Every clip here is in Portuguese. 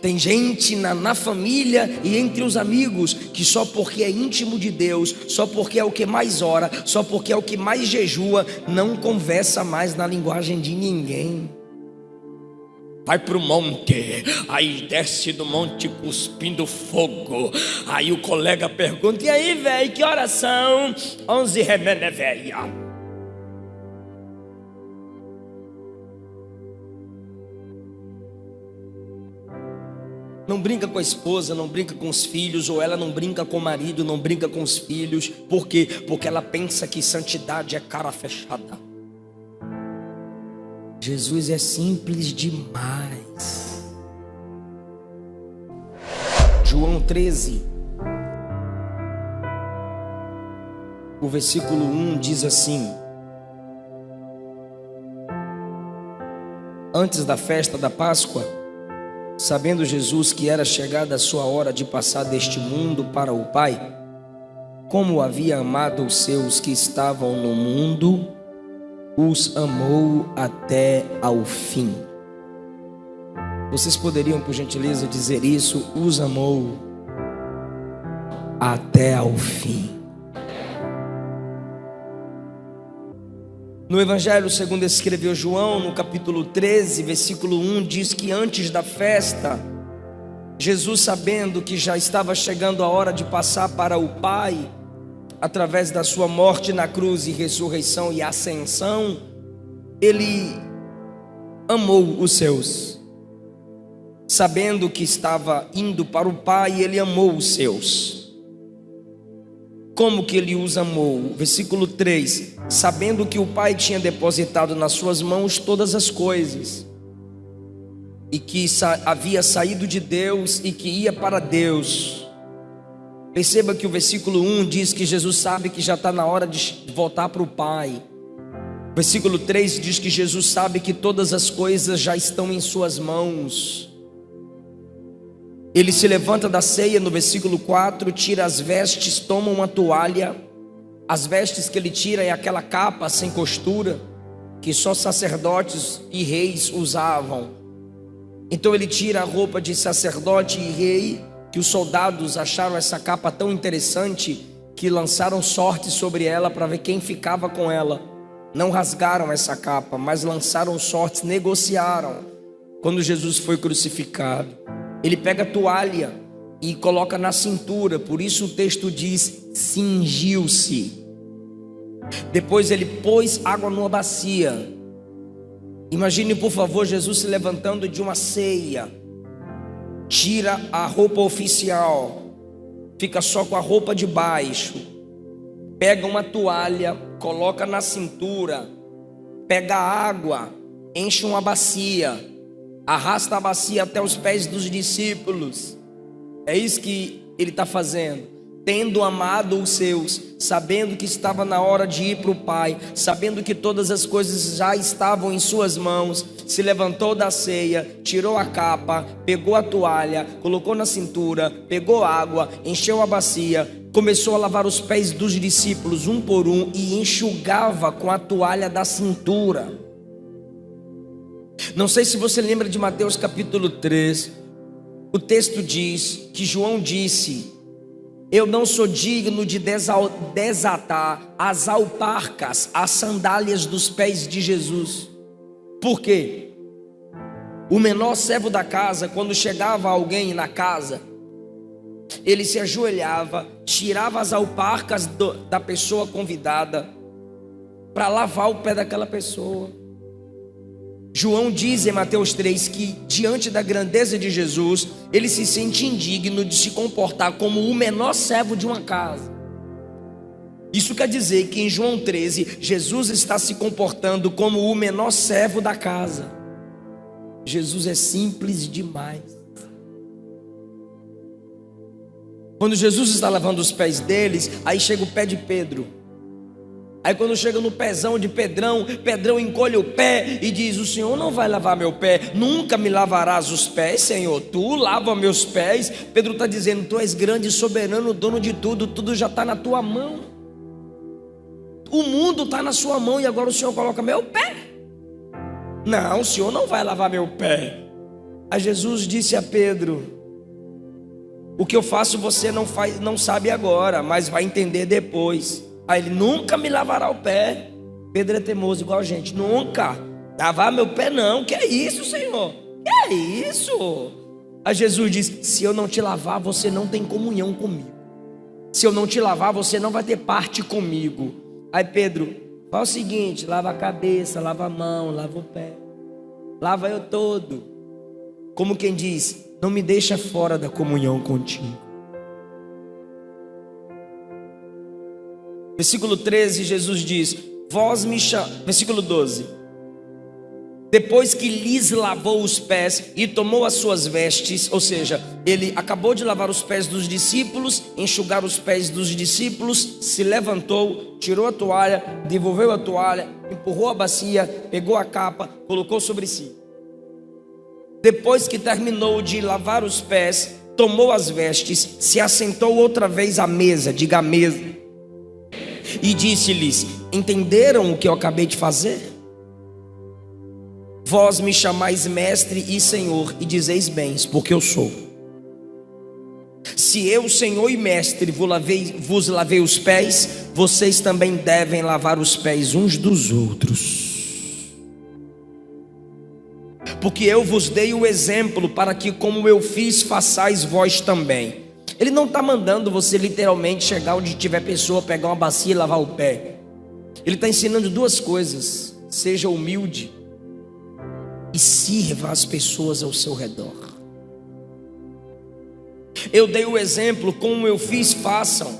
Tem gente na família e entre os amigos que só porque é íntimo de Deus, só porque é o que mais ora, só porque é o que mais jejua, não conversa mais na linguagem de ninguém. Vai pro monte, aí desce do monte cuspindo fogo. Aí o colega pergunta: e aí, velho, que horas são? 11 remene, velha. Não brinca com a esposa, não brinca com os filhos, ou ela não brinca com o marido, não brinca com os filhos. Por quê? Porque ela pensa que santidade é cara fechada. Jesus é simples demais. João 13, o versículo 1 diz assim: antes da festa da Páscoa, sabendo Jesus que era chegada a sua hora de passar deste mundo para o Pai, como havia amado os seus que estavam no mundo, os amou até ao fim. Vocês poderiam, por gentileza, dizer isso? Os amou até ao fim. No Evangelho segundo escreveu João, no capítulo 13, versículo 1, diz que antes da festa, Jesus, sabendo que já estava chegando a hora de passar para o Pai, através da sua morte na cruz e ressurreição e ascensão, ele amou os seus. Sabendo que estava indo para o Pai, ele amou os seus. Como que ele os amou? Versículo 3: sabendo que o Pai tinha depositado nas suas mãos todas as coisas, e que havia saído de Deus e que ia para Deus. Perceba que o versículo 1 diz que Jesus sabe que já está na hora de voltar para o Pai. O versículo 3 diz que Jesus sabe que todas as coisas já estão em suas mãos. Ele se levanta da ceia, no versículo 4, tira as vestes, toma uma toalha. As vestes que ele tira é aquela capa sem costura, que só sacerdotes e reis usavam. Então ele tira a roupa de sacerdote e rei, que os soldados acharam essa capa tão interessante que lançaram sorte sobre ela para ver quem ficava com ela. Não rasgaram essa capa, mas lançaram sortes, negociaram. Quando Jesus foi crucificado, ele pega a toalha e coloca na cintura, por isso o texto diz: cingiu-se. Depois ele pôs água numa bacia. Imagine, por favor, Jesus se levantando de uma ceia, tira a roupa oficial, fica só com a roupa de baixo, pega uma toalha, coloca na cintura, pega água, enche uma bacia, arrasta a bacia até os pés dos discípulos. É isso que ele está fazendo. Tendo amado os seus, sabendo que estava na hora de ir para o Pai, sabendo que todas as coisas já estavam em suas mãos, se levantou da ceia, tirou a capa, pegou a toalha, colocou na cintura, pegou água, encheu a bacia, começou a lavar os pés dos discípulos um por um e enxugava com a toalha da cintura. Não sei se você lembra de Mateus capítulo 3, o texto diz que João disse: eu não sou digno de desatar as alparcas, as sandálias dos pés de Jesus. Por quê? O menor servo da casa, quando chegava alguém na casa, ele se ajoelhava, tirava as alparcas da pessoa convidada para lavar o pé daquela pessoa. João diz em Mateus 3 que diante da grandeza de Jesus, ele se sente indigno de se comportar como o menor servo de uma casa. Isso quer dizer que em João 13, Jesus está se comportando como o menor servo da casa. Jesus é simples demais. Quando Jesus está lavando os pés deles, aí chega o pé de Pedro. Aí quando chega no pezão de Pedrão, Pedrão encolhe o pé e diz: o Senhor não vai lavar meu pé, nunca me lavarás os pés, Senhor, tu lava meus pés. Pedro está dizendo: tu és grande e soberano, dono de tudo, tudo já está na tua mão, o mundo está na sua mão e agora o Senhor coloca meu pé? Não, o Senhor não vai lavar meu pé. Aí Jesus disse a Pedro: o que eu faço você não sabe agora, mas vai entender depois. Aí ele: nunca me lavará o pé. Pedro é teimoso igual a gente: nunca lavar meu pé não. Que é isso, Senhor? Que é isso? Aí Jesus diz: se eu não te lavar, você não tem comunhão comigo. Se eu não te lavar, você não vai ter parte comigo. Aí Pedro: faz o seguinte, lava a cabeça, lava a mão, lava o pé, lava eu todo. Como quem diz: não me deixa fora da comunhão contigo. Versículo 13, Jesus diz: versículo 12: depois que lhes lavou os pés e tomou as suas vestes, ou seja, ele acabou de lavar os pés dos discípulos, enxugar os pés dos discípulos, se levantou, tirou a toalha, devolveu a toalha, empurrou a bacia, pegou a capa, colocou sobre si. Depois que terminou de lavar os pés, tomou as vestes, se assentou outra vez à mesa, diga à mesa, e disse-lhes: entenderam o que eu acabei de fazer? Vós me chamais mestre e senhor, e dizeis bens, porque eu sou. Se eu, senhor e mestre, vos lavei os pés, vocês também devem lavar os pés uns dos outros. Porque eu vos dei o exemplo, para que como eu fiz, façais vós também. Ele não está mandando você literalmente chegar onde tiver pessoa, pegar uma bacia e lavar o pé. Ele está ensinando duas coisas: seja humilde e sirva as pessoas ao seu redor. Eu dei o exemplo, como eu fiz, façam.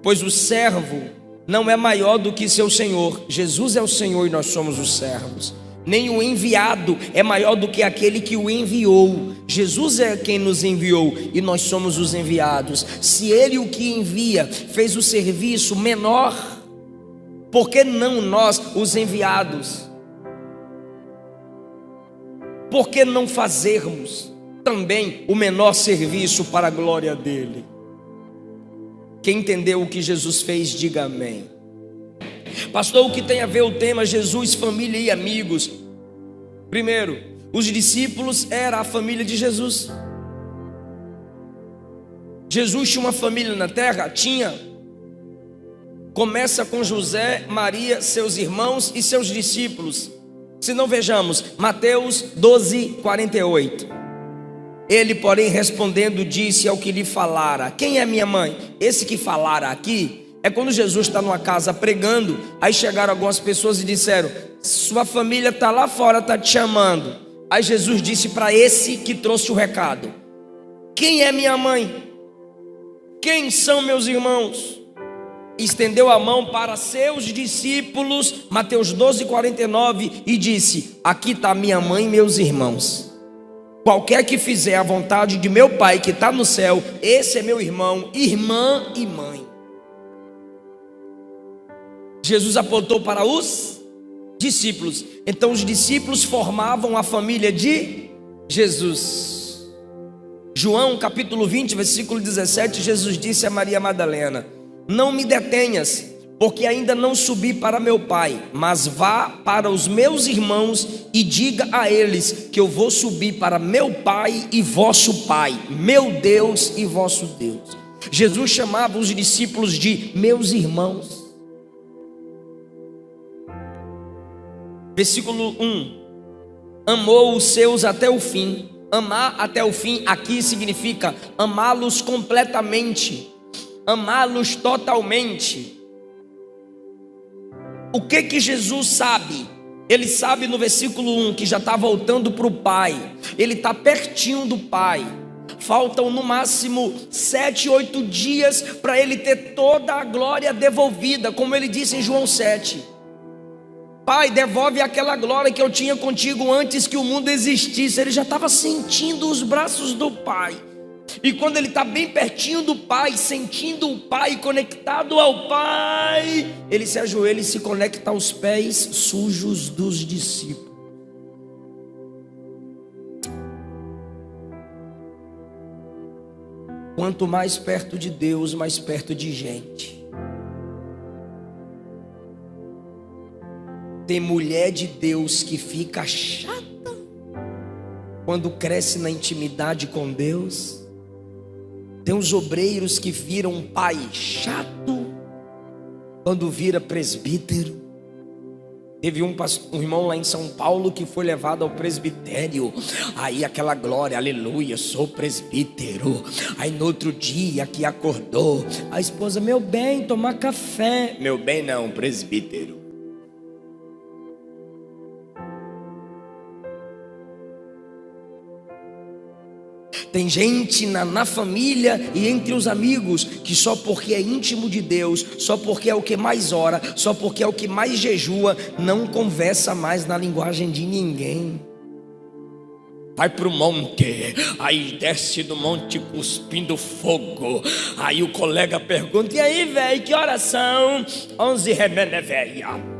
Pois o servo não é maior do que seu senhor. Jesus é o Senhor e nós somos os servos. Nem o enviado é maior do que aquele que o enviou. Jesus é quem nos enviou e nós somos os enviados. Se ele, o que envia, fez o serviço menor, por que não nós, os enviados? Por que não fazermos também o menor serviço para a glória dele? Quem entendeu o que Jesus fez, diga amém. Pastor, o que tem a ver o tema Jesus, família e amigos? Primeiro, os discípulos eram a família de Jesus. Jesus tinha uma família na terra? Tinha. Começa com José, Maria, seus irmãos e seus discípulos. Se não, vejamos Mateus 12, 48. Ele, porém, respondendo, disse ao que lhe falara: quem é minha mãe? Esse que falara aqui é quando Jesus está numa casa pregando. Aí chegaram algumas pessoas e disseram: sua família está lá fora, está te chamando. Aí Jesus disse para esse que trouxe o recado: quem é minha mãe? Quem são meus irmãos? Estendeu a mão para seus discípulos, Mateus 12, 49, e disse: aqui está minha mãe e meus irmãos. Qualquer que fizer a vontade de meu Pai que está no céu, esse é meu irmão, irmã e mãe. Jesus apontou para os discípulos. Então os discípulos formavam a família de Jesus. João capítulo 20, versículo 17, Jesus disse a Maria Madalena: não me detenhas, porque ainda não subi para meu Pai, mas vá para os meus irmãos e diga a eles que eu vou subir para meu Pai e vosso Pai, meu Deus e vosso Deus. Jesus chamava os discípulos de meus irmãos. Versículo 1: amou os seus até o fim. Amar até o fim aqui significa amá-los completamente, amá-los totalmente. O que Jesus sabe? Ele sabe no versículo 1 que já está voltando para o Pai. Ele está pertinho do Pai. Faltam no máximo 7, 8 dias para ele ter toda a glória devolvida, como ele disse em João 7. Pai, devolve aquela glória que eu tinha contigo antes que o mundo existisse. Ele já estava sentindo os braços do Pai. E quando ele está bem pertinho do Pai, sentindo o Pai, conectado ao Pai, ele se ajoelha e se conecta aos pés sujos dos discípulos. Quanto mais perto de Deus, mais perto de gente. Tem mulher de Deus que fica chata. quando cresce na intimidade com Deus. Tem os obreiros que viram um pai chato quando vira presbítero. Teve um irmão lá em São Paulo que foi levado ao presbitério. Aí aquela glória, aleluia, sou presbítero. Aí no outro dia que acordou, a esposa: meu bem, tomar café. Meu bem não, presbítero. Tem gente na família e entre os amigos que só porque é íntimo de Deus, só porque é o que mais ora, só porque é o que mais jejua, não conversa mais na linguagem de ninguém. Vai pro monte, aí desce do monte cuspindo fogo. Aí o colega pergunta: e aí, velho, que horas são? 11 remene velha.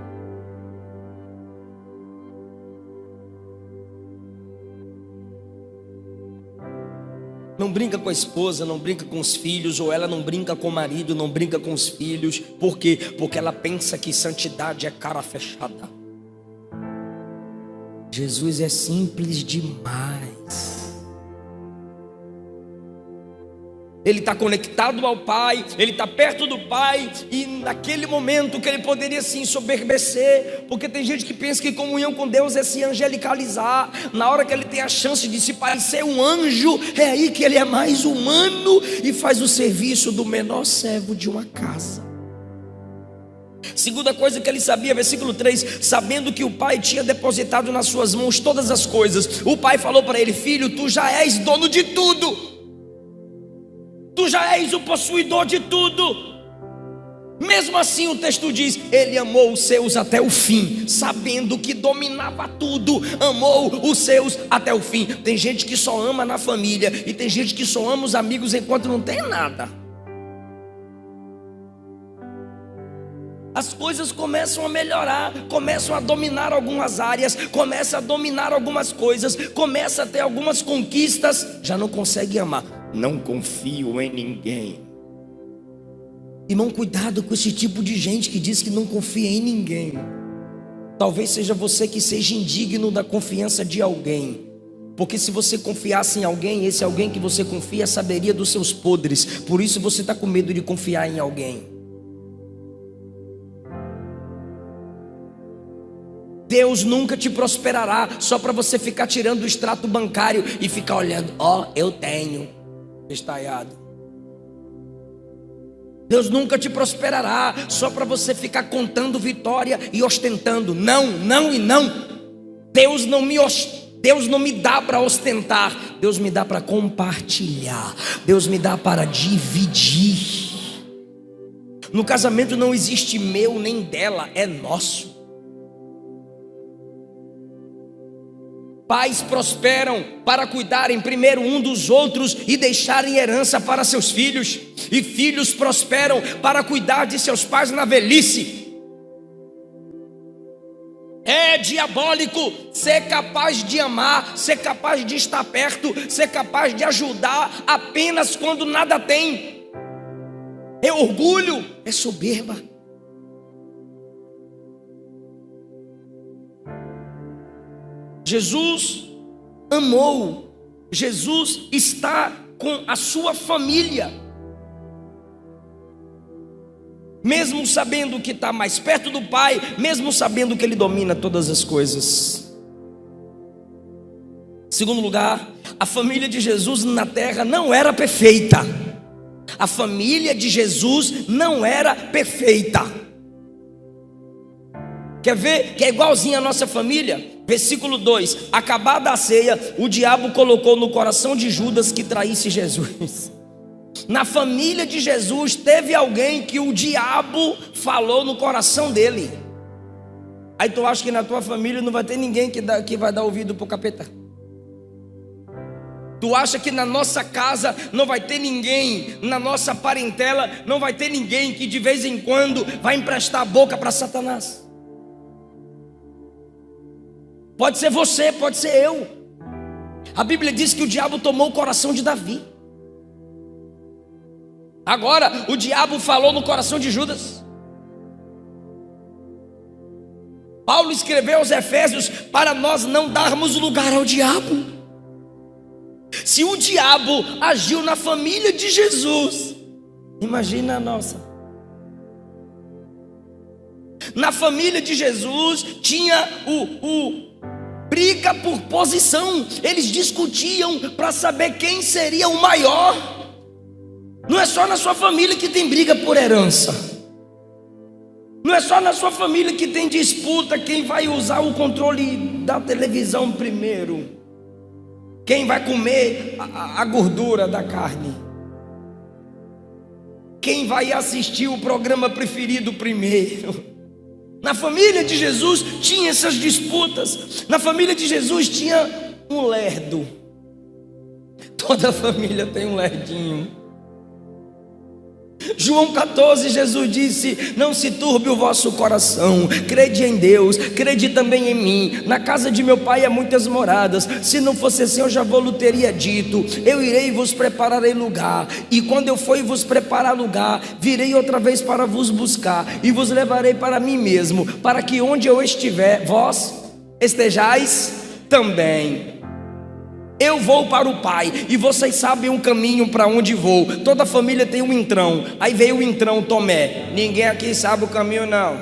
Não brinca com a esposa, não brinca com os filhos, ou ela não brinca com o marido, não brinca com os filhos. Por quê? Porque ela pensa que santidade é cara fechada. Jesus é simples demais. Ele está conectado ao Pai, ele está perto do Pai, e naquele momento que ele poderia se ensoberbecer, porque tem gente que pensa que comunhão com Deus é se angelicalizar. Na hora que ele tem a chance de se parecer um anjo, é aí que ele é mais humano e faz o serviço do menor servo de uma casa. Segunda coisa que ele sabia, versículo 3: sabendo que o Pai tinha depositado nas suas mãos todas as coisas, o Pai falou para ele: filho, tu já és dono de tudo. Tu já és o possuidor de tudo. Mesmo assim o texto diz: ele amou os seus até o fim, sabendo que dominava tudo, amou os seus até o fim. Tem gente que só ama na família, e tem gente que só ama os amigos enquanto não tem nada. As coisas começam a melhorar, começam a dominar algumas áreas, começa a dominar algumas coisas, começa a ter algumas conquistas, já não consegue amar. Não confio em ninguém. Irmão, cuidado com esse tipo de gente que diz que não confia em ninguém. Talvez seja você que seja indigno da confiança de alguém, porque se você confiasse em alguém, esse alguém que você confia saberia dos seus podres. Por isso você está com medo de confiar em alguém. Deus nunca te prosperará só para você ficar tirando o extrato bancário e ficar olhando: ó, eu tenho estalhado. Deus nunca te prosperará só para você ficar contando vitória e ostentando. Não, não e não. Deus não me dá para ostentar. Deus me dá para compartilhar. Deus me dá para dividir. No casamento não existe meu nem dela, é nosso. Pais prosperam para cuidarem primeiro um dos outros e deixarem herança para seus filhos, e filhos prosperam para cuidar de seus pais na velhice. É diabólico ser capaz de amar, ser capaz de estar perto, ser capaz de ajudar apenas quando nada tem. É orgulho, é soberba. Jesus amou, Jesus está com a sua família, mesmo sabendo que está mais perto do Pai, mesmo sabendo que Ele domina todas as coisas. Segundo lugar, a família de Jesus na terra não era perfeita. A família de Jesus não era perfeita. Quer ver que é igualzinho a nossa família? Versículo 2: acabada a ceia, o diabo colocou no coração de Judas que traísse Jesus. Na família de Jesus teve alguém que o diabo falou no coração dele. Aí tu acha que na tua família não vai ter ninguém que vai dar ouvido para o capeta? Tu acha que na nossa casa não vai ter ninguém, na nossa parentela não vai ter ninguém que de vez em quando vai emprestar a boca para Satanás? Pode ser você, pode ser eu. A Bíblia diz que o diabo tomou o coração de Davi. Agora o diabo falou no coração de Judas. Paulo escreveu aos Efésios para nós não darmos lugar ao diabo. Se o diabo agiu na família de Jesus, imagina a nossa. Na família de Jesus tinha briga por posição. Eles discutiam para saber quem seria o maior. Não é só na sua família que tem briga por herança. Não é só na sua família que tem disputa quem vai usar o controle da televisão primeiro, quem vai comer a gordura da carne, quem vai assistir o programa preferido primeiro. Na família de Jesus tinha essas disputas. Na família de Jesus tinha um lerdo. Toda família tem um lerdinho. João 14, Jesus disse: não se turbe o vosso coração, crede em Deus, crede também em mim. Na casa de meu pai há muitas moradas. Se não fosse assim, eu já vou-lo teria dito. Eu irei e vos prepararei lugar, e quando eu for e vos preparar lugar, virei outra vez para vos buscar, e vos levarei para mim mesmo, para que onde eu estiver, vós estejais também. Eu vou para o Pai, e vocês sabem o caminho para onde vou. Toda família tem um entrão. Aí veio o entrão Tomé. Ninguém aqui sabe o caminho não.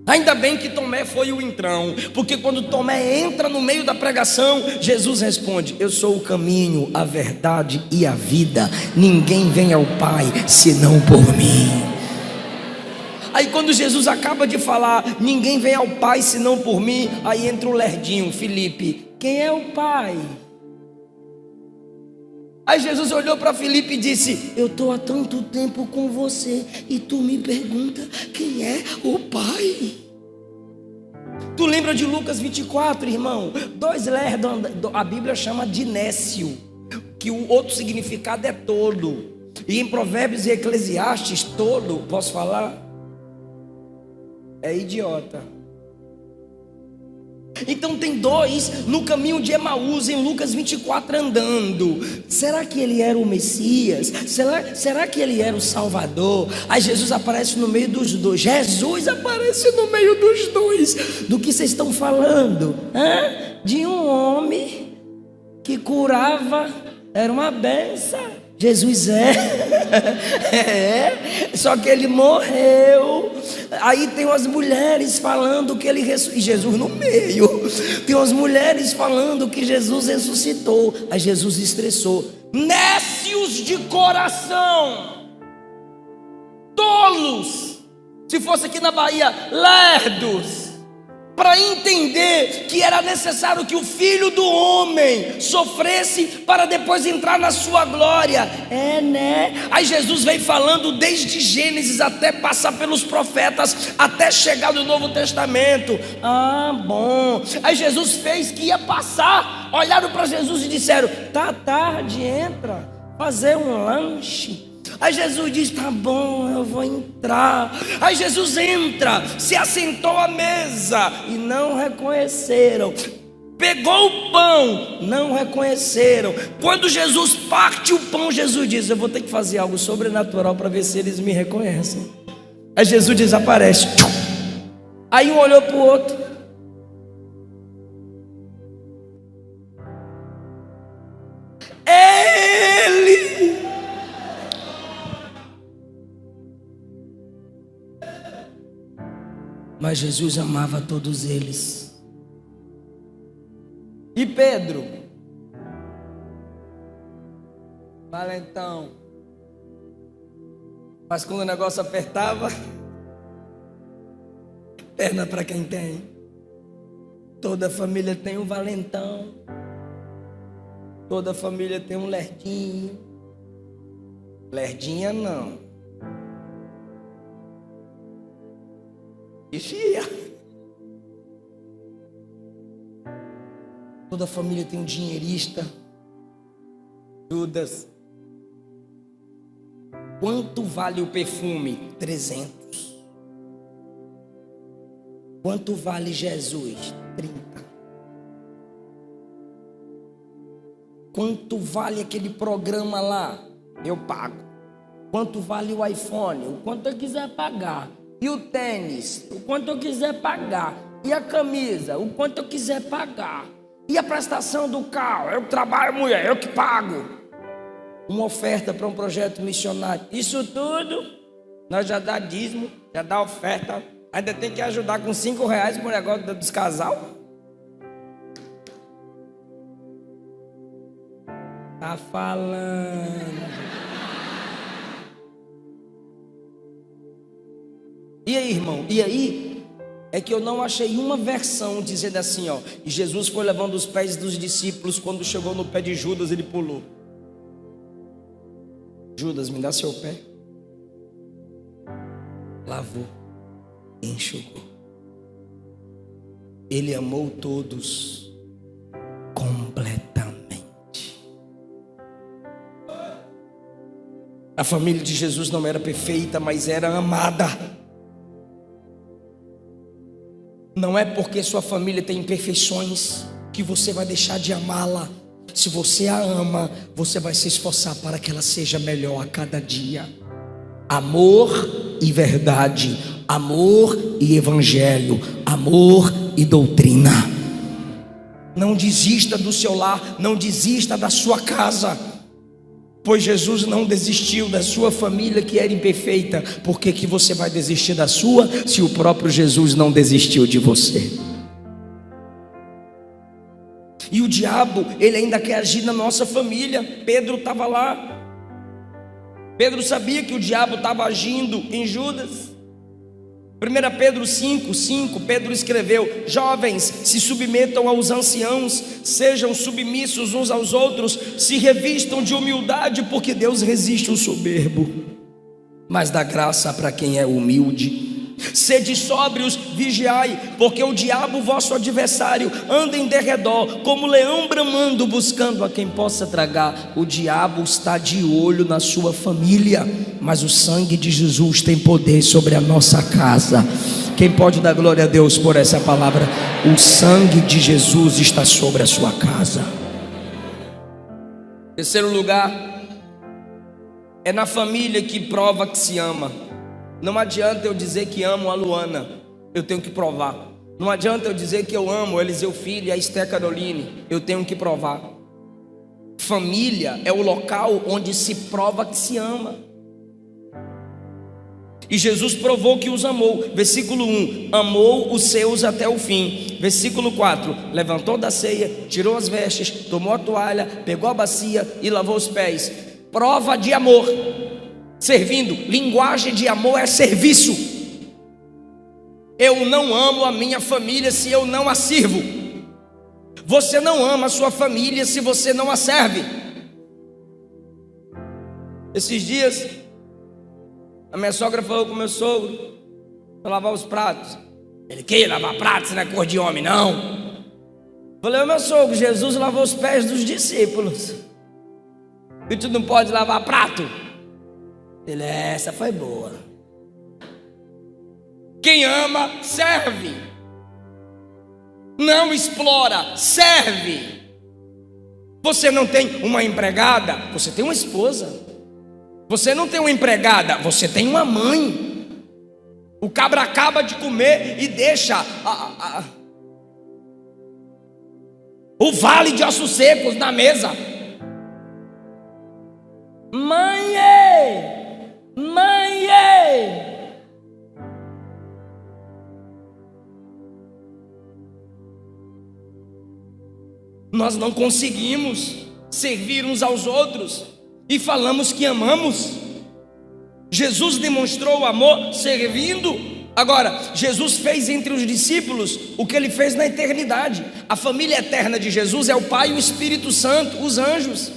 Ainda bem que Tomé foi o entrão, porque quando Tomé entra no meio da pregação, Jesus responde: eu sou o caminho, a verdade e a vida. Ninguém vem ao Pai senão por mim. Aí quando Jesus acaba de falar, ninguém vem ao Pai senão por mim, aí entra o lerdinho, Filipe: quem é o Pai? Aí Jesus olhou para Filipe e disse: eu estou há tanto tempo com você e tu me pergunta quem é o Pai. Tu lembra de Lucas 24, irmão? Dois lerdos, a Bíblia chama de nécio, que o outro significado é tolo. E em Provérbios e Eclesiastes, tolo, posso falar? É idiota. Então tem dois no caminho de Emaús, em Lucas 24, andando. Será que ele era o Messias? Será que ele era o Salvador? Aí Jesus aparece no meio dos dois. Jesus aparece no meio dos dois. Do que vocês estão falando? De um homem que curava, era uma benção. Jesus só que ele morreu. Aí tem umas mulheres falando que ele ressuscitou, e Jesus no meio. Tem umas mulheres falando que Jesus ressuscitou. Aí Jesus estressou: nécios de coração, tolos, se fosse aqui na Bahia, lerdos, para entender que era necessário que o Filho do Homem sofresse para depois entrar na sua glória. Aí Jesus vem falando desde Gênesis até passar pelos profetas, até chegar no Novo Testamento. Bom. Aí Jesus fez que ia passar. Olharam para Jesus e disseram: tá tarde, entra, fazer um lanche. Aí Jesus diz: tá bom, eu vou entrar. Aí Jesus entra, se assentou à mesa e não reconheceram. Pegou o pão, não reconheceram. Quando Jesus parte o pão, Jesus diz: eu vou ter que fazer algo sobrenatural para ver se eles me reconhecem. Aí Jesus desaparece. Aí um olhou para o outro. Mas Jesus amava todos eles. E Pedro? Valentão. Mas quando o negócio apertava, perna para quem tem. Toda família tem um valentão. Toda família tem um lerdinho. Lerdinha não. Vigia. Toda família tem um dinheirista. Judas. Quanto vale o perfume? 300. Quanto vale Jesus? 30. Quanto vale aquele programa lá? Eu pago. Quanto vale o iPhone? O quanto eu quiser pagar. E o tênis, o quanto eu quiser pagar. E a camisa, o quanto eu quiser pagar. E a prestação do carro? Eu que trabalho, mulher, eu que pago. Uma oferta para um projeto missionário. Isso tudo, nós já dá dízimo, já dá oferta. Ainda tem que ajudar com R$ 5 para o negócio dos casal. Tá falando. E aí, irmão? E aí? É que eu não achei uma versão dizendo assim, ó. E Jesus foi lavando os pés dos discípulos. Quando chegou no pé de Judas, ele pulou. Judas, me dá seu pé. Lavou, enxugou. Ele amou todos completamente. A família de Jesus não era perfeita, mas era amada. Não é porque sua família tem imperfeições que você vai deixar de amá-la. Se você a ama, você vai se esforçar para que ela seja melhor a cada dia. Amor e verdade, amor e evangelho, amor e doutrina. Não desista do seu lar, não desista da sua casa, pois Jesus não desistiu da sua família que era imperfeita. Por que que você vai desistir da sua, se o próprio Jesus não desistiu de você? E o diabo, ele ainda quer agir na nossa família. Pedro estava lá. Pedro sabia que o diabo estava agindo em Judas. 1 Pedro 5:5, Pedro escreveu: jovens, se submetam aos anciãos, sejam submissos uns aos outros, se revistam de humildade, porque Deus resiste ao soberbo, mas dá graça para quem é humilde. Sede sóbrios, vigiai, porque o diabo, vosso adversário, anda em derredor, como leão bramando, buscando a quem possa tragar. O diabo está de olho na sua família, mas o sangue de Jesus tem poder sobre a nossa casa. Quem pode dar glória a Deus por essa palavra? O sangue de Jesus está sobre a sua casa. Terceiro lugar, é na família que prova que se ama. Não adianta eu dizer que amo a Luana, eu tenho que provar. Não adianta eu dizer que eu amo o Eliseu Filho e a Esté Caroline, eu tenho que provar. Família é o local onde se prova que se ama. E Jesus provou que os amou. Versículo 1, amou os seus até o fim. Versículo 4, levantou da ceia, tirou as vestes, tomou a toalha, pegou a bacia e lavou os pés. Prova de amor. Servindo, linguagem de amor é serviço. Eu não amo a minha família se eu não a sirvo. Você não ama a sua família se você não a serve. Esses dias a minha sogra falou com o meu sogro para lavar os pratos. Ele quer lavar pratos, não é cor de homem não. Falei, meu sogro, Jesus lavou os pés dos discípulos e tu não pode lavar prato? Ele, essa foi boa. Quem ama, serve. Não explora, serve. Você não tem uma empregada, você tem uma esposa. Você não tem uma empregada, você tem uma mãe. O cabra acaba de comer e deixa o vale de ossos secos na mesa. Mãe, mãe, nós não conseguimos servir uns aos outros e falamos que amamos. Jesus demonstrou o amor servindo. Agora, Jesus fez entre os discípulos o que ele fez na eternidade. A família eterna de Jesus é o Pai e o Espírito Santo, os anjos.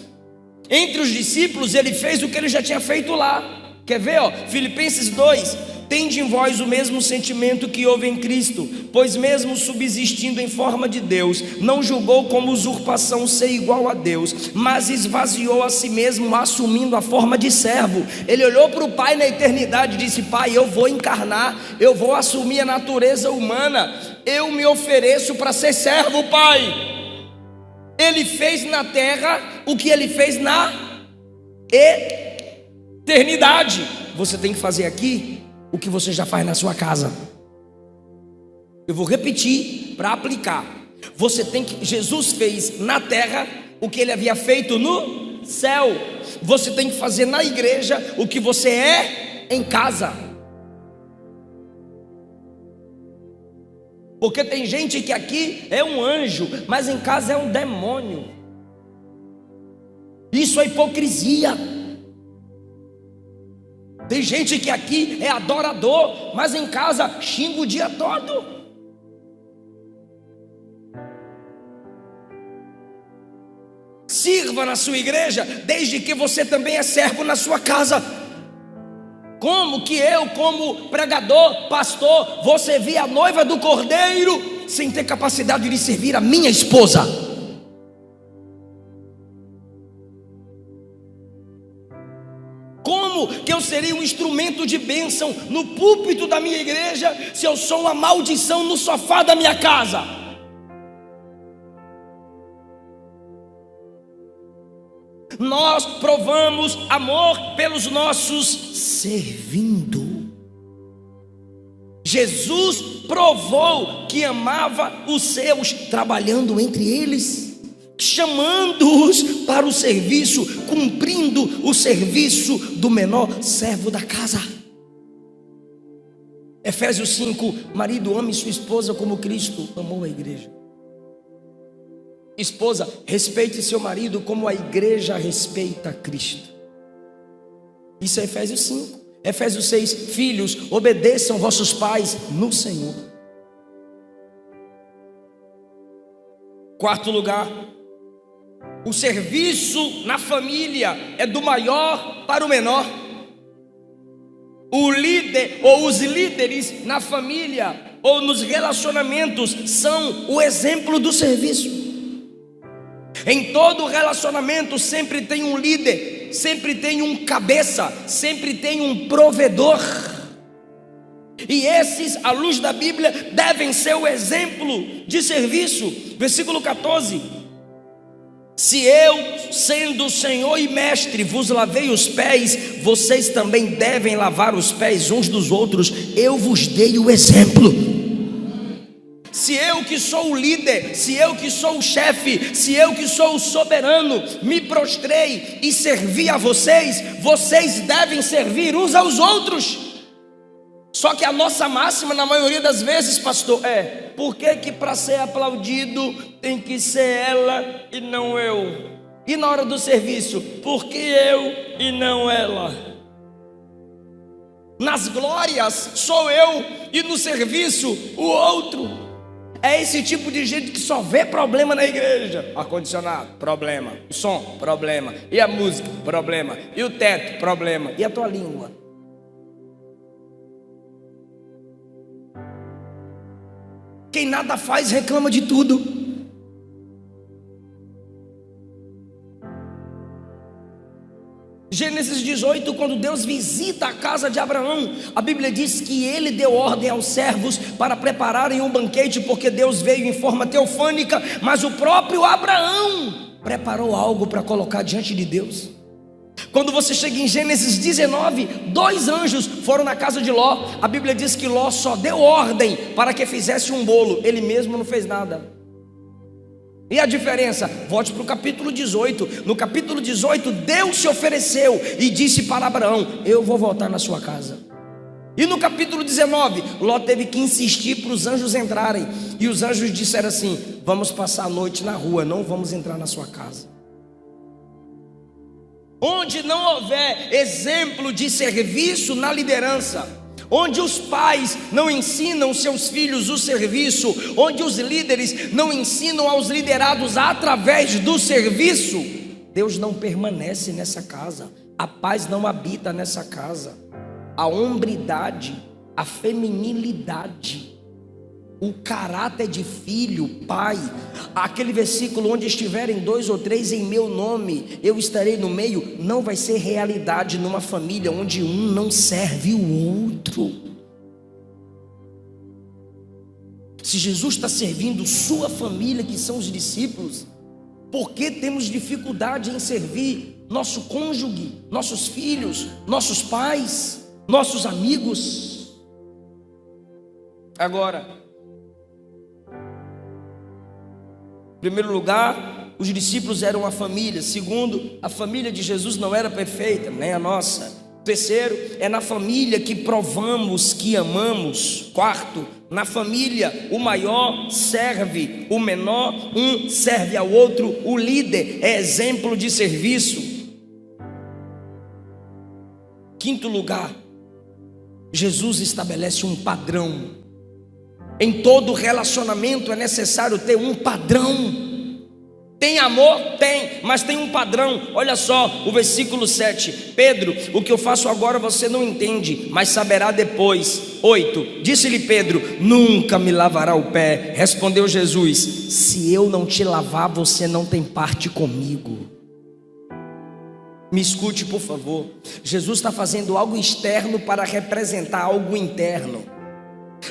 Entre os discípulos ele fez o que ele já tinha feito lá. Quer ver? Filipenses 2: tende em vós o mesmo sentimento que houve em Cristo, pois mesmo subsistindo em forma de Deus, não julgou como usurpação ser igual a Deus, mas esvaziou a si mesmo, assumindo a forma de servo. Ele olhou para o Pai na eternidade e disse: Pai, eu vou encarnar, eu vou assumir a natureza humana, eu me ofereço para ser servo, Pai. Ele fez na terra o que ele fez na eternidade. Você tem que fazer aqui o que você já faz na sua casa. Eu vou repetir para aplicar. Jesus fez na terra o que ele havia feito no céu. Você tem que fazer na igreja o que você é em casa. Porque tem gente que aqui é um anjo, mas em casa é um demônio. Isso é hipocrisia. Tem gente que aqui é adorador, mas em casa xinga o dia todo. Sirva na sua igreja, desde que você também é servo na sua casa. Como que eu, como pregador, pastor, vou servir a noiva do Cordeiro sem ter capacidade de servir a minha esposa? Como que eu seria um instrumento de bênção no púlpito da minha igreja se eu sou uma maldição no sofá da minha casa? Nós provamos amor pelos nossos servindo. Jesus provou que amava os seus trabalhando entre eles, chamando-os para o serviço, cumprindo o serviço do menor servo da casa. Efésios 5: marido, ame sua esposa como Cristo amou a igreja. Esposa, respeite seu marido como a igreja respeita Cristo. Isso é Efésios 5. Efésios 6: filhos, obedeçam vossos pais no Senhor. Quarto lugar, o serviço na família é do maior para o menor. O líder ou os líderes na família ou nos relacionamentos são o exemplo do serviço. Em todo relacionamento sempre tem um líder, sempre tem um cabeça, sempre tem um provedor. E esses, à luz da Bíblia, devem ser o exemplo de serviço. Versículo 14: se eu, sendo Senhor e Mestre, vos lavei os pés, vocês também devem lavar os pés uns dos outros. Eu vos dei o exemplo. Se eu que sou o líder, se eu que sou o chefe, se eu que sou o soberano, me prostrei e servi a vocês, vocês devem servir uns aos outros. Só que a nossa máxima, na maioria das vezes, pastor, é: por que para ser aplaudido tem que ser ela e não eu? E na hora do serviço, por que eu e não ela? Nas glórias sou eu e no serviço o outro. É esse tipo de gente que só vê problema na igreja. Ar-condicionado, problema. O som, problema. E a música, problema. E o teto, problema. E a tua língua? Quem nada faz reclama de tudo. Gênesis 18, quando Deus visita a casa de Abraão, a Bíblia diz que ele deu ordem aos servos para prepararem um banquete, porque Deus veio em forma teofânica, mas o próprio Abraão preparou algo para colocar diante de Deus. Quando você chega em Gênesis 19, 2 anjos foram na casa de Ló. A Bíblia diz que Ló só deu ordem para que fizesse um bolo, ele mesmo não fez nada. E a diferença? Volte para o capítulo 18. No capítulo 18, Deus se ofereceu e disse para Abraão: eu vou voltar na sua casa. E no capítulo 19, Ló teve que insistir para os anjos entrarem. E os anjos disseram assim: vamos passar a noite na rua, não vamos entrar na sua casa. Onde não houver exemplo de serviço na liderança, onde os pais não ensinam seus filhos o serviço, onde os líderes não ensinam aos liderados através do serviço, Deus não permanece nessa casa, a paz não habita nessa casa. A hombridade, a feminilidade, o caráter de filho, pai, aquele versículo: onde estiverem 2 ou 3 em meu nome, eu estarei no meio, não vai ser realidade numa família onde um não serve o outro. Se Jesus está servindo sua família, que são os discípulos, por que temos dificuldade em servir nosso cônjuge, nossos filhos, nossos pais, nossos amigos? Agora, primeiro lugar, os discípulos eram uma família. Segundo, a família de Jesus não era perfeita, nem a nossa. Terceiro, é na família que provamos que amamos. Quarto, na família o maior serve o menor, um serve ao outro, o líder é exemplo de serviço. Quinto lugar, Jesus estabelece um padrão. Em todo relacionamento é necessário ter um padrão. Tem amor? Tem, mas tem um padrão. Olha só o versículo 7. Pedro, o que eu faço agora você não entende, mas saberá depois. 8. Disse-lhe Pedro: nunca me lavará o pé. Respondeu Jesus: se eu não te lavar, você não tem parte comigo. Me escute, por favor. Jesus está fazendo algo externo para representar algo interno.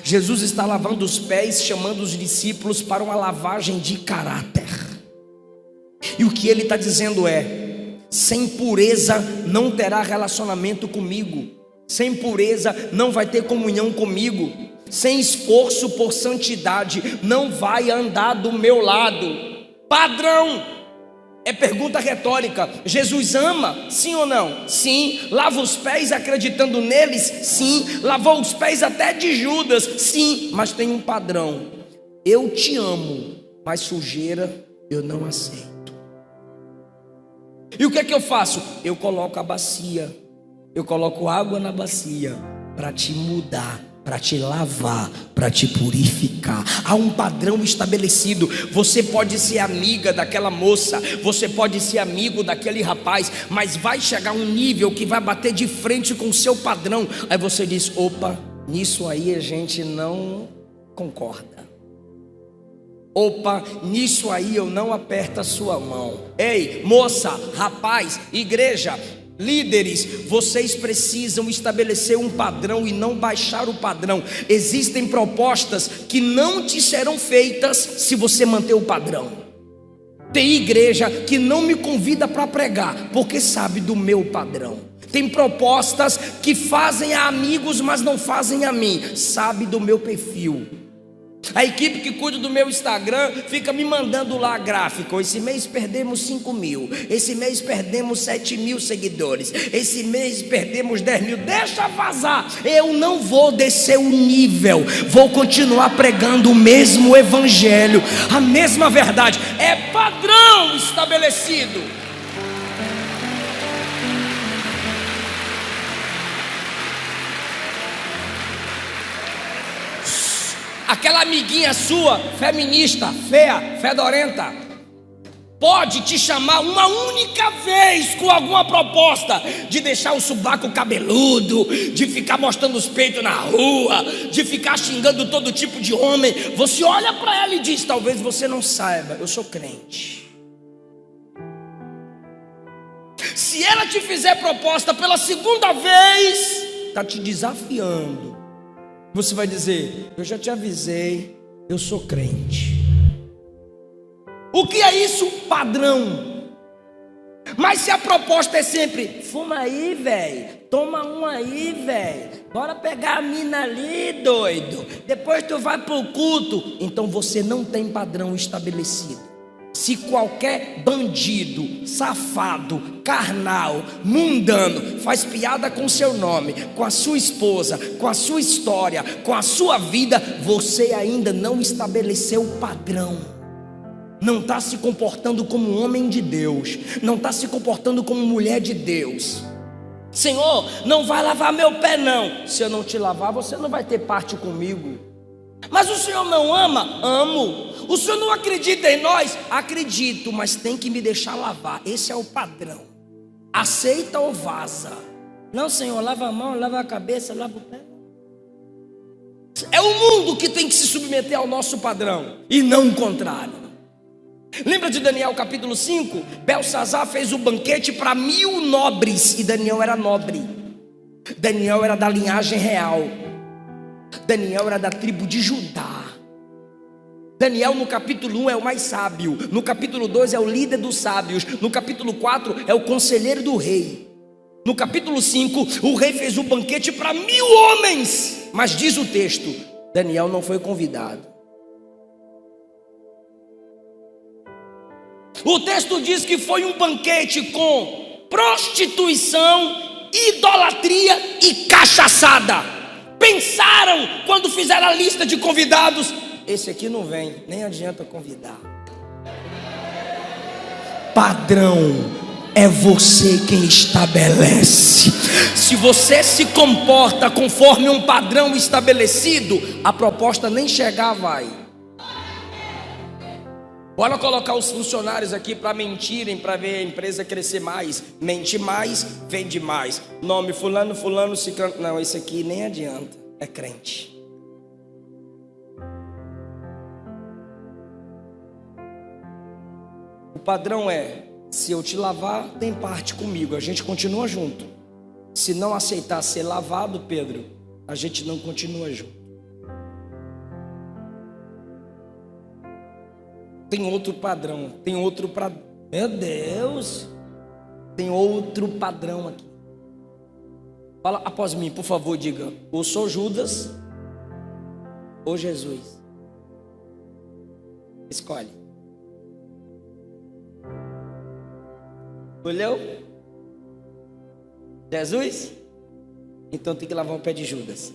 Jesus está lavando os pés, chamando os discípulos para uma lavagem de caráter. E o que ele está dizendo é: sem pureza não terá relacionamento comigo, sem pureza não vai ter comunhão comigo, sem esforço por santidade não vai andar do meu lado. Padrão. É pergunta retórica. Jesus ama? Sim ou não? Sim. Lava os pés acreditando neles? Sim. Lavou os pés até de Judas? Sim. Mas tem um padrão: eu te amo, mas sujeira eu não aceito. E o que é que eu faço? Eu coloco a bacia, eu coloco água na bacia para te mudar, para te lavar, para te purificar. Há um padrão estabelecido. Você pode ser amiga daquela moça, você pode ser amigo daquele rapaz, mas vai chegar um nível que vai bater de frente com o seu padrão. Aí você diz: opa, nisso aí a gente não concorda. Opa, nisso aí eu não aperto a sua mão. Ei, moça, rapaz, igreja, líderes, vocês precisam estabelecer um padrão e não baixar o padrão. Existem propostas que não te serão feitas se você manter o padrão. Tem igreja que não me convida para pregar porque sabe do meu padrão. Tem propostas que fazem a amigos, mas não fazem a mim, sabe do meu perfil. A equipe que cuida do meu Instagram fica me mandando lá gráfico: esse mês perdemos 5 mil, esse mês perdemos 7 mil seguidores, esse mês perdemos 10 mil. Deixa vazar. Eu não vou descer o nível, vou continuar pregando o mesmo evangelho, a mesma verdade. É padrão estabelecido. Aquela amiguinha sua, feminista, feia, fedorenta, pode te chamar uma única vez com alguma proposta de deixar o sovaco cabeludo, de ficar mostrando os peitos na rua, de ficar xingando todo tipo de homem. Você olha para ela e diz: talvez você não saiba, eu sou crente. Se ela te fizer proposta pela segunda vez, está te desafiando. Você vai dizer: eu já te avisei, eu sou crente. O que é isso? Padrão. Mas se a proposta é sempre: fuma aí, velho, toma um aí, velho, bora pegar a mina ali, doido, depois tu vai pro culto. Então você não tem padrão estabelecido. Se qualquer bandido, safado, carnal, mundano faz piada com seu nome, com a sua esposa, com a sua história, com a sua vida, você ainda não estabeleceu o padrão. Não está se comportando como homem de Deus, não está se comportando como mulher de Deus. Senhor, não vai lavar meu pé não. Se eu não te lavar, você não vai ter parte comigo. Mas o Senhor não ama? Amo. O Senhor não acredita em nós? Acredito, mas tem que me deixar lavar. Esse é o padrão. Aceita ou vaza? Não, Senhor, lava a mão, lava a cabeça, lava o pé. É o mundo que tem que se submeter ao nosso padrão e não o contrário. Lembra de Daniel capítulo 5? Belsazar fez o banquete para 1000 nobres e Daniel era nobre. Daniel era da linhagem real. Daniel era da tribo de Judá. Daniel no capítulo 1 é o mais sábio, no capítulo 2 é o líder dos sábios, no capítulo 4 é o conselheiro do rei. No capítulo 5 o rei fez um banquete para 1000 homens, mas diz o texto: Daniel não foi convidado. O texto diz que foi um banquete com prostituição, idolatria e cachaçada. Pensaram quando fizeram a lista de convidados: esse aqui não vem, nem adianta convidar. Padrão é você quem estabelece. Se você se comporta conforme um padrão estabelecido, a proposta nem chegar vai. Bora colocar os funcionários aqui para mentirem, para ver a empresa crescer mais. Mente mais, vende mais. Nome fulano, fulano, ciclano. Não, esse aqui nem adianta, é crente. O padrão é: se eu te lavar, tem parte comigo, a gente continua junto. Se não aceitar ser lavado, Pedro, a gente não continua junto. Tem outro padrão, tem outro padrão. Meu Deus, tem outro padrão aqui. Fala após mim, por favor, diga: ou sou Judas ou Jesus. Escolhe. Olhou? Jesus? Então tem que lavar o pé de Judas.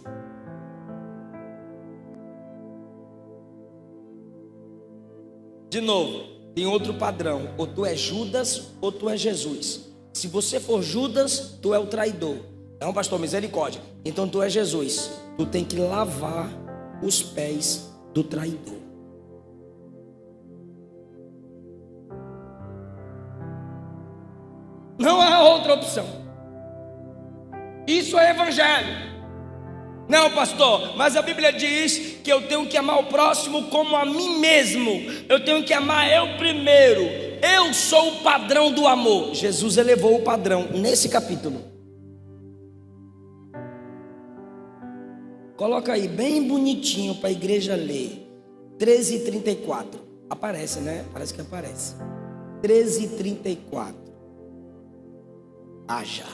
De novo, tem outro padrão: ou tu é Judas ou tu é Jesus. Se você for Judas, tu é o traidor. Não, pastor, misericórdia. Então tu é Jesus. Tu tem que lavar os pés do traidor. Não há outra opção. Isso é evangelho. Não, pastor, mas a Bíblia diz que eu tenho que amar o próximo como a mim mesmo. Eu tenho que amar eu primeiro. Eu sou o padrão do amor. Jesus elevou o padrão nesse capítulo. Coloca aí bem bonitinho para a igreja ler. 13:34. Aparece, né? Parece que aparece. 13:34. Haja.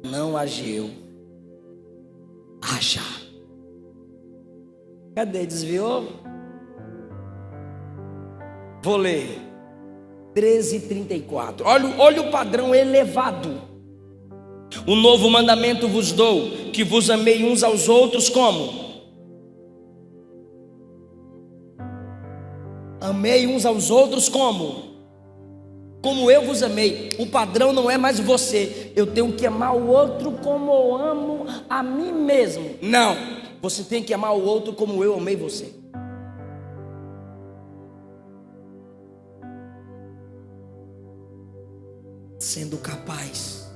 Não ageu. Haja. Cadê? Desviou? Vou ler. 13:34. Olha o padrão elevado. Um novo mandamento vos dou, que vos amei uns aos outros como? Amei uns aos outros como? Como eu vos amei. O padrão não é mais você. Eu tenho que amar o outro como eu amo a mim mesmo. Não, você tem que amar o outro como eu amei você. Sendo capaz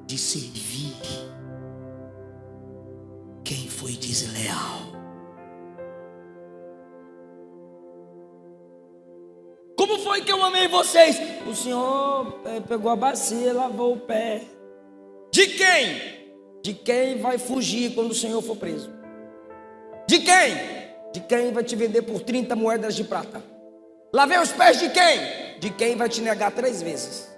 de servir quem foi desleal. Como foi que eu amei vocês? O Senhor pegou a bacia, lavou o pé. De quem? De quem vai fugir quando o Senhor for preso. De quem? De quem vai te vender por 30 moedas de prata. Lavei os pés de quem? De quem vai te negar 3 vezes.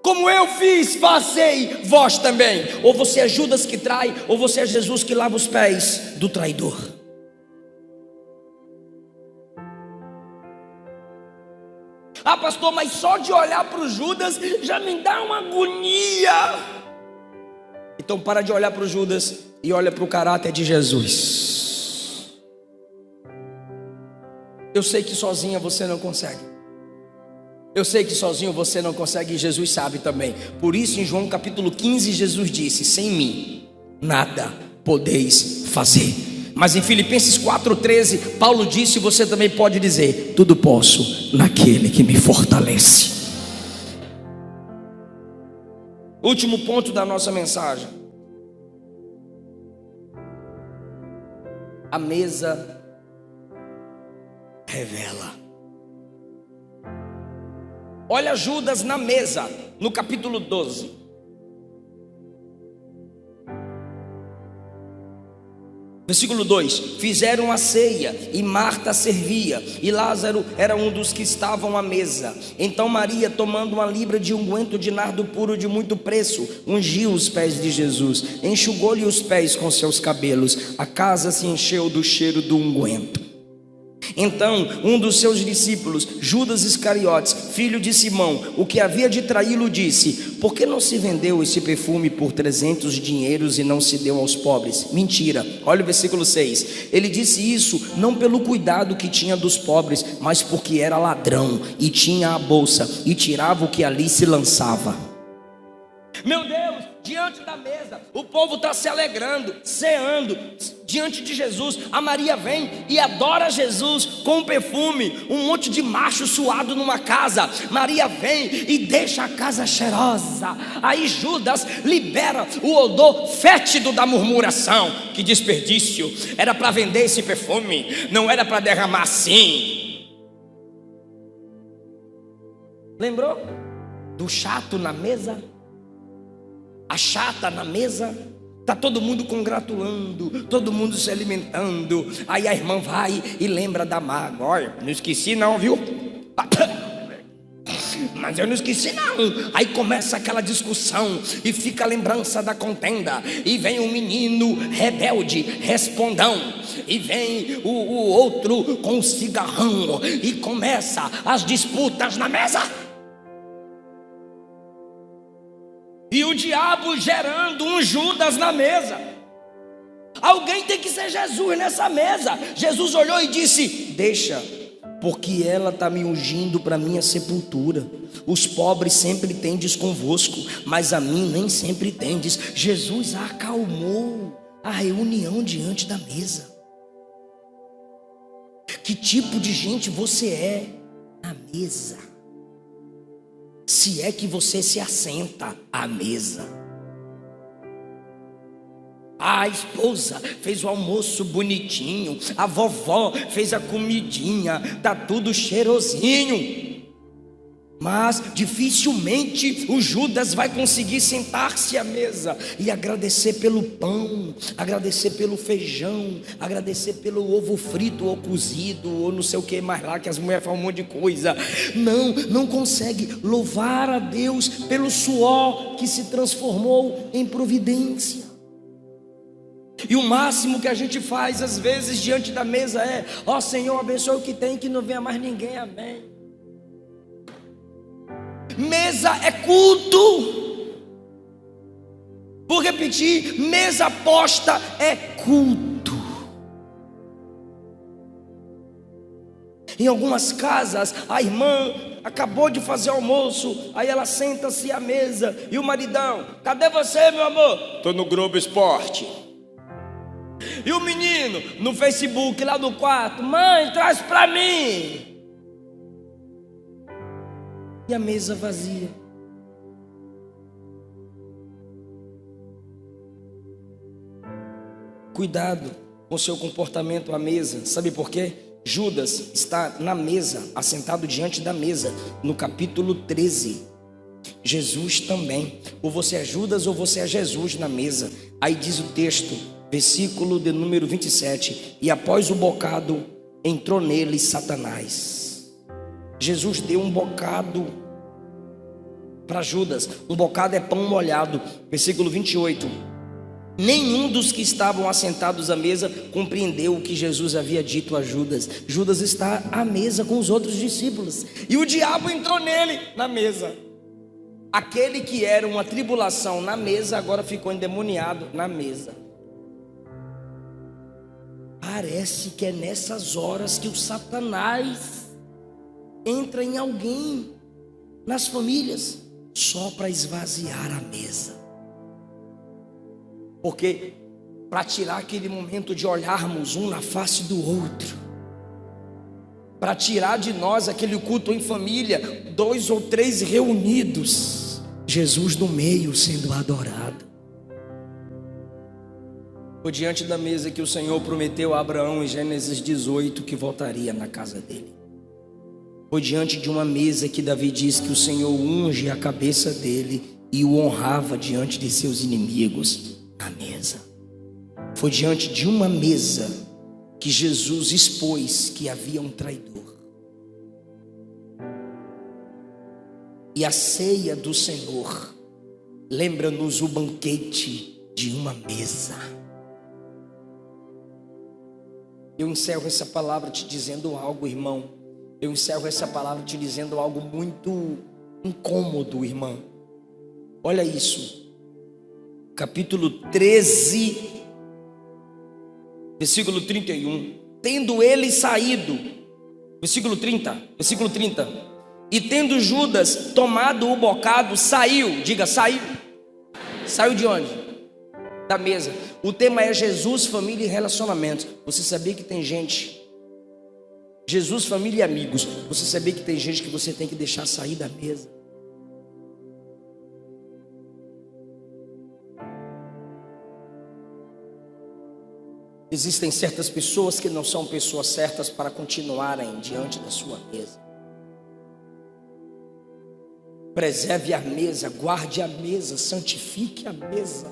Como eu fiz, fazei vós também. Ou você é Judas que trai, ou você é Jesus que lava os pés do traidor. Ah, pastor, mas só de olhar para o Judas já me dá uma agonia. Então para de olhar para o Judas e olha para o caráter de Jesus. Eu sei que sozinha você não consegue. Eu sei que sozinho você não consegue, e Jesus sabe também. Por isso em João capítulo 15 Jesus disse: sem mim nada podeis fazer. Mas em Filipenses 4:13 Paulo disse, você também pode dizer: tudo posso naquele que me fortalece. Último ponto da nossa mensagem: a mesa revela. Olha Judas na mesa, no capítulo 12. Versículo 2: fizeram a ceia, e Marta servia, e Lázaro era um dos que estavam à mesa. Então Maria, tomando 1 libra de unguento de nardo puro de muito preço, ungiu os pés de Jesus, enxugou-lhe os pés com seus cabelos. A casa se encheu do cheiro do unguento. Então um dos seus discípulos, Judas Iscariotes, filho de Simão, o que havia de traí-lo, disse: por que não se vendeu esse perfume por 300 dinheiros e não se deu aos pobres? Mentira. Olha o versículo 6. Ele disse isso não pelo cuidado que tinha dos pobres, mas porque era ladrão e tinha a bolsa e tirava o que ali se lançava. Meu Deus, diante da mesa, o povo está se alegrando, ceando, diante de Jesus. A Maria vem e adora Jesus com perfume, um monte de macho suado numa casa. Maria vem e deixa a casa cheirosa. Aí Judas libera o odor fétido da murmuração. Que desperdício, era para vender esse perfume, não era para derramar assim. Lembrou do chato na mesa? A chata na mesa, está todo mundo congratulando, todo mundo se alimentando. Aí a irmã vai e lembra da mágoa. Olha, não esqueci não, viu? Mas eu não esqueci não. Aí começa aquela discussão e fica a lembrança da contenda. E vem um menino rebelde, respondão. E vem o outro com um cigarrão. E começa as disputas na mesa. E o diabo gerando um Judas na mesa. Alguém tem que ser Jesus nessa mesa. Jesus olhou e disse: deixa, porque ela está me ungindo para minha sepultura. Os pobres sempre tendes convosco, mas a mim nem sempre tendes. Jesus acalmou a reunião diante da mesa. Que tipo de gente você é na mesa? Se é que você se assenta à mesa. A esposa fez o almoço bonitinho, a vovó fez a comidinha, tá tudo cheirosinho. Mas dificilmente o Judas vai conseguir sentar-se à mesa e agradecer pelo pão, agradecer pelo feijão, agradecer pelo ovo frito ou cozido, ou não sei o que mais lá, que as mulheres falam um monte de coisa. Não consegue louvar a Deus pelo suor que se transformou em providência. E o máximo que a gente faz às vezes diante da mesa é: ó Senhor, abençoe o que tem, que não venha mais ninguém, amém. Mesa é culto. Vou repetir: mesa posta é culto. Em algumas casas, a irmã acabou de fazer almoço, aí ela senta-se à mesa e o maridão: cadê você, meu amor? Estou no Globo Esporte. E o menino no Facebook lá no quarto: mãe, traz para mim. E a mesa vazia. Cuidado com seu comportamento à mesa. Sabe por quê? Judas está na mesa, assentado diante da mesa, no capítulo 13. Jesus também. Ou você é Judas ou você é Jesus na mesa. Aí diz o texto, versículo de número 27: e após o bocado entrou nele Satanás. Jesus deu um bocado para Judas. Um bocado é pão molhado. Versículo 28. Nenhum dos que estavam assentados à mesa compreendeu o que Jesus havia dito a Judas. Judas está à mesa com os outros discípulos e o diabo entrou nele na mesa. Aquele que era uma tribulação na mesa agora ficou endemoniado na mesa. Parece que é nessas horas que o Satanás entra em alguém, nas famílias, só para esvaziar a mesa. Porque para tirar aquele momento de olharmos um na face do outro, para tirar de nós aquele culto em família, 2 ou 3 reunidos, Jesus no meio sendo adorado. Foi diante da mesa que o Senhor prometeu a Abraão em Gênesis 18 que voltaria na casa dele. Foi diante de uma mesa que Davi diz que o Senhor unge a cabeça dele e o honrava diante de seus inimigos na mesa. Foi diante de uma mesa que Jesus expôs que havia um traidor. E a ceia do Senhor lembra-nos o banquete de uma mesa. Eu encerro essa palavra te dizendo algo, irmão. Eu encerro essa palavra te dizendo algo muito incômodo, irmão. Olha isso. Capítulo 13, versículo 31. Tendo ele saído, versículo 30, e tendo Judas tomado o bocado, saiu, diga, saiu. Saiu de onde? Da mesa. O tema é Jesus, família e relacionamentos. Você sabia que tem gente, Jesus, família e amigos. Você sabia que tem gente que você tem que deixar sair da mesa? Existem certas pessoas que não são pessoas certas para continuarem diante da sua mesa. Preserve a mesa, guarde a mesa, santifique a mesa.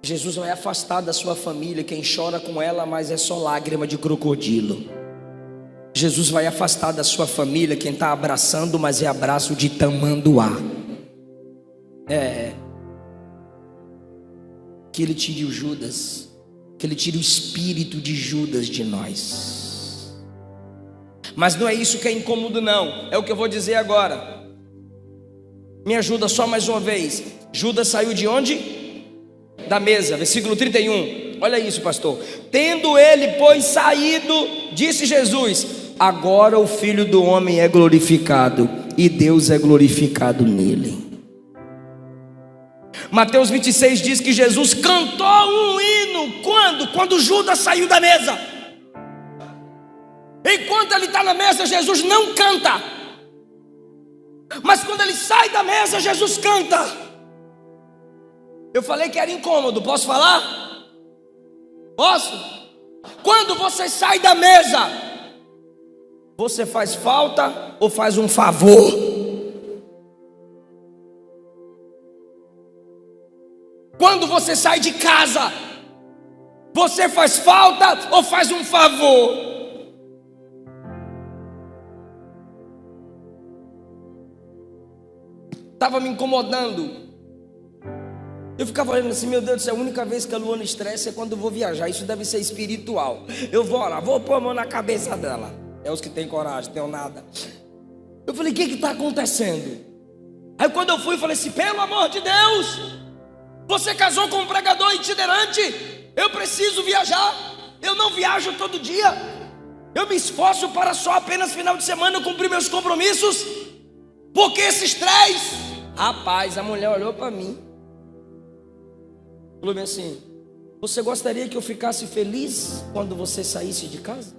Jesus vai afastar da sua família quem chora com ela, mas é só lágrima de crocodilo. Jesus vai afastar da sua família quem está abraçando, mas é abraço de tamanduá. Que ele tire o Judas, que ele tire o espírito de Judas de nós. Mas não é isso que é incômodo, não. É o que eu vou dizer agora. Me ajuda só mais uma vez. Judas saiu de onde? Da mesa. Versículo 31. Olha isso, pastor. Tendo ele, pois, saído, disse Jesus: agora o Filho do Homem é glorificado, e Deus é glorificado nele. Mateus 26 diz que Jesus cantou um hino. Quando? Quando Judas saiu da mesa. Enquanto ele está na mesa, Jesus não canta. Mas quando ele sai da mesa, Jesus canta. Eu falei que era incômodo, posso falar? Posso? Quando você sai da mesa, você faz falta ou faz um favor? Quando você sai de casa, você faz falta ou faz um favor? Estava me incomodando. Eu ficava olhando assim, meu Deus do céu, a única vez que a Luana estressa é quando eu vou viajar. Isso deve ser espiritual. Eu vou orar, vou pôr a mão na cabeça dela. É os que têm coragem, não tenho nada. Eu falei, o que está acontecendo? Aí quando eu fui, falei assim, pelo amor de Deus, você casou com um pregador itinerante, eu preciso viajar. Eu não viajo todo dia. Eu me esforço para só apenas final de semana cumprir meus compromissos. Porque esse estresse? Rapaz, a mulher olhou para mim, falou bem assim: você gostaria que eu ficasse feliz quando você saísse de casa?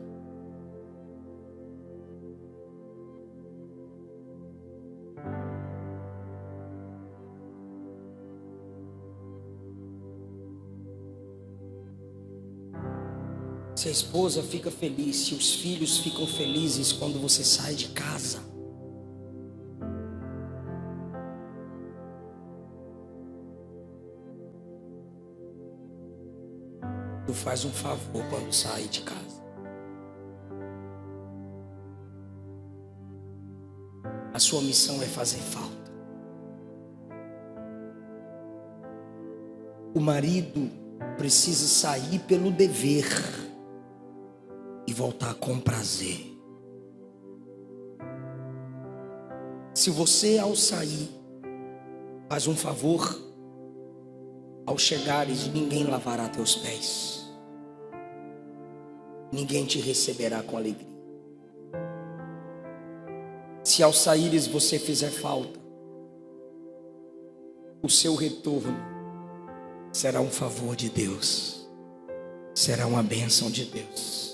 Se a esposa fica feliz, se os filhos ficam felizes quando você sai de casa, tu faz um favor quando sai de casa. A sua missão é fazer falta. O marido precisa sair pelo dever e voltar com prazer. Se você, ao sair, faz um favor, ao chegares, ninguém lavará teus pés. Ninguém te receberá com alegria. Se ao saíres você fizer falta, o seu retorno será um favor de Deus, será uma bênção de Deus.